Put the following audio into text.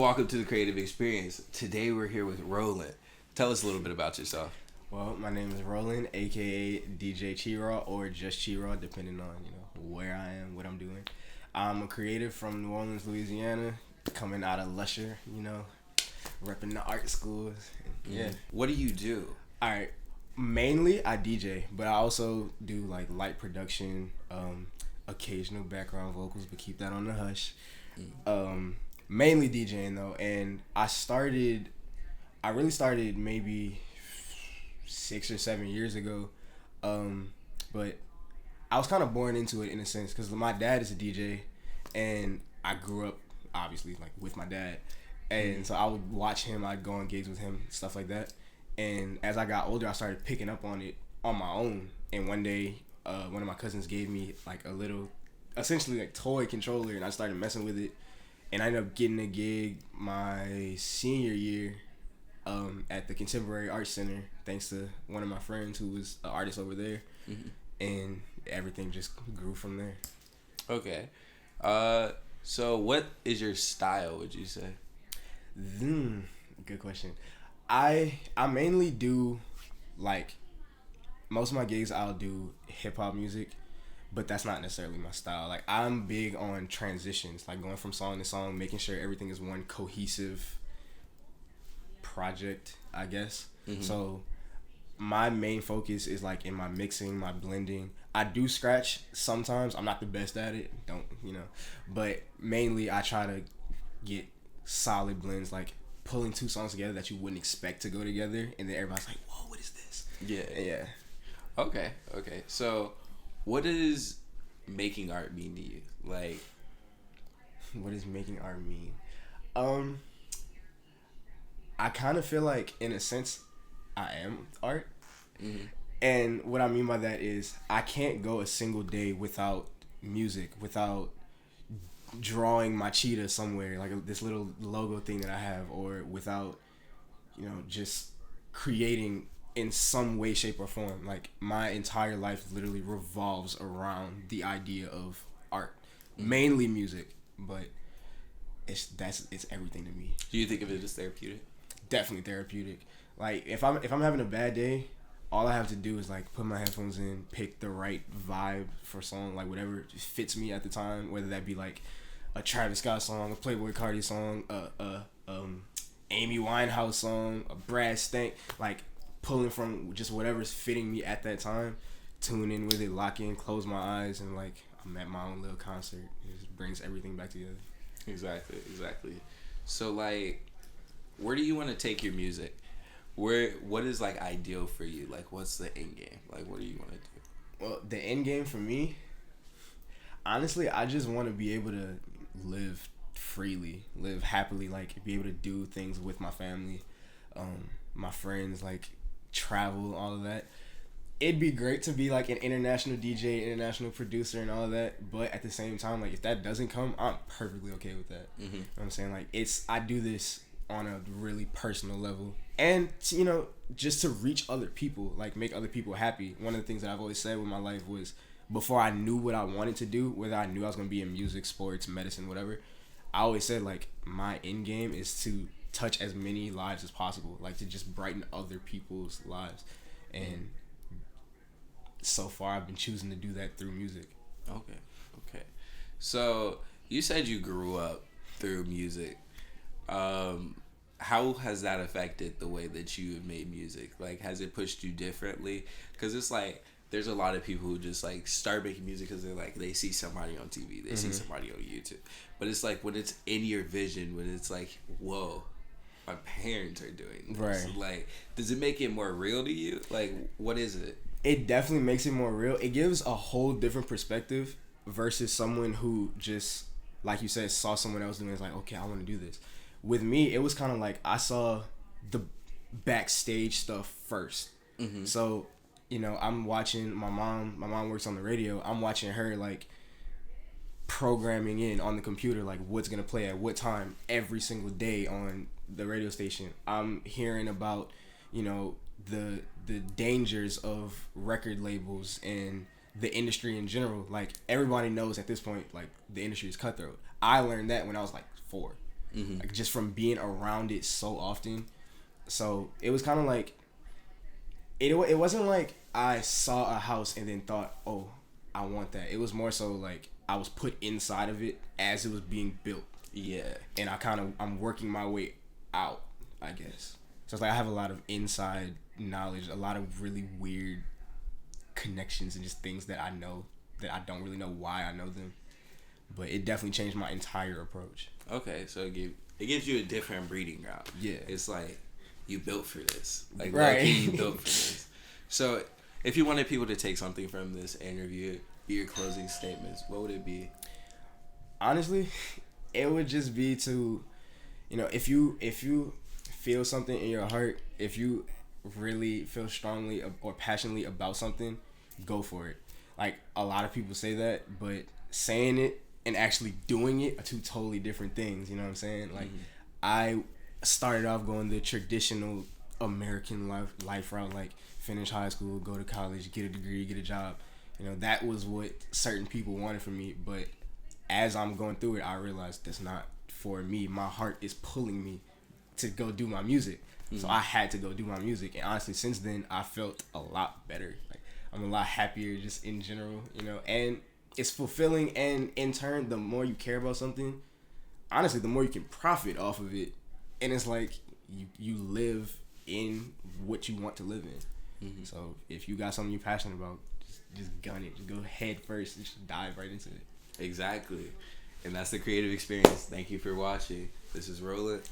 welcome to the Creative Experience. Today we're here with Roland. Tell us a little bit about yourself. Well, my name is Roland, aka DJ CHERAW, or just CHERAW, depending on where I am, what I'm doing. I'm a creative from New Orleans, Louisiana, coming out of Lusher, repping the art schools. Yeah. What do you do? All right. Mainly I DJ, but I also do like light production, occasional background vocals, but keep that on the hush. Mainly DJing though, and I really started maybe 6 or 7 years ago, but I was kind of born into it in a sense because my dad is a DJ, and I grew up obviously like with my dad, and so I would watch him, I'd go on gigs with him, stuff like that. And as I got older, I started picking up on it on my own. And one day, one of my cousins gave me like a little, essentially like toy controller, and I started messing with it. And I ended up getting a gig my senior year at the Contemporary Arts Center, thanks to one of my friends who was an artist over there. And everything just grew from there. Okay. So what is your style, would you say? Good question. I mainly do, like, most of my gigs I'll do hip-hop music, but that's not necessarily my style. Like, I'm big on transitions, like going from song to song, making sure everything is one cohesive project, I guess. So my main focus is like in my mixing, my blending. I do scratch sometimes. I'm not the best at it, but mainly I try to get solid blends, like pulling two songs together that you wouldn't expect to go together, and then everybody's like, whoa, what is this? Yeah. Okay. So what does making art mean to you? Like, what does making art mean? I kind of feel like, in a sense, I am art. And what I mean by that is I can't go a single day without music, without drawing my cheetah somewhere, like this little logo thing that I have, or without, just creating in some way, shape, or form. Like, my entire life literally revolves around the idea of art. Mainly music, but it's everything to me. Do you think of it as therapeutic? Definitely therapeutic. Like, if I'm having a bad day, all I have to do is like put my headphones in, pick the right vibe for song, like whatever fits me at the time, whether that be like a Travis Scott song, a Playboi Carti song, Amy Winehouse song, a Brad Stank, like pulling from just whatever's fitting me at that time, tune in with it, lock in, close my eyes, and like I'm at my own little concert. It just brings everything back together. Exactly. So like, where do you want to take your music? What is like ideal for you? Like, what's the end game? Like, what do you want to do? Well, the end game for me, honestly, I just want to be able to live freely, live happily, like be able to do things with my family, my friends, like travel, all of that. It'd be great to be like an international DJ, international producer, and all of that. But at the same time, like if that doesn't come, I'm perfectly okay with that. You know what I'm saying? Like I do this on a really personal level, and just to reach other people, like make other people happy. One of the things that I've always said with my life was, before I knew what I wanted to do, whether I knew I was going to be in music, sports, medicine, whatever, I always said like my end game is to touch as many lives as possible, like to just brighten other people's lives. And so far I've been choosing to do that through music. Okay. So you said you grew up through music. How has that affected the way that you have made music? Like, has it pushed you differently? Because it's like, there's a lot of people who just like start making music because they're like, they see somebody on TV, they see somebody on YouTube. But it's like, when it's in your vision, when it's like, whoa, my parents are doing this. Right. Like, does it make it more real to you? Like, what is it? It definitely makes it more real. It gives a whole different perspective versus someone who just, like you said, saw someone else doing it. It's like, okay, I want to do this. With me, it was kind of like I saw the backstage stuff first. So, I'm watching my mom works on the radio. I'm watching her like programming in on the computer, like what's going to play at what time every single day on the radio station. I'm hearing about, the dangers of record labels and the industry in general. Like, everybody knows at this point, like, the industry is cutthroat. I learned that when I was like 4. like just from being around it so often. So it was kind of like it wasn't like I saw a house and then thought, oh, I want that. It was more so like I was put inside of it as it was being built. Yeah. And I'm working my way out, I guess. So it's like I have a lot of inside knowledge, a lot of really weird connections and just things that I know that I don't really know why I know them. But it definitely changed my entire approach. Okay, so it gives you a different breeding ground. Yeah. It's like you built for this. Like, right. You built for this. So if you wanted people to take something from this interview, your closing statements, what would it be? Honestly, it would just be to, if you feel something in your heart, if you really feel strongly or passionately about something, go for it. Like, a lot of people say that, but saying it and actually doing it are two totally different things. You know what I'm saying? Like, I started off going the traditional American life route, like finish high school, go to college, get a degree, get a job. That was what certain people wanted from me. But as I'm going through it, I realized that's not for me. My heart is pulling me to go do my music. So I had to go do my music. And honestly, since then, I felt a lot better. Like, I'm a lot happier just in general, and it's fulfilling. And in turn, the more you care about something, honestly, the more you can profit off of it. And it's like you live in what you want to live in. So if you got something you're passionate about, just gun it. Just go head first and just dive right into it. Exactly. And that's the creative experience. Thank you for watching. This is Roland.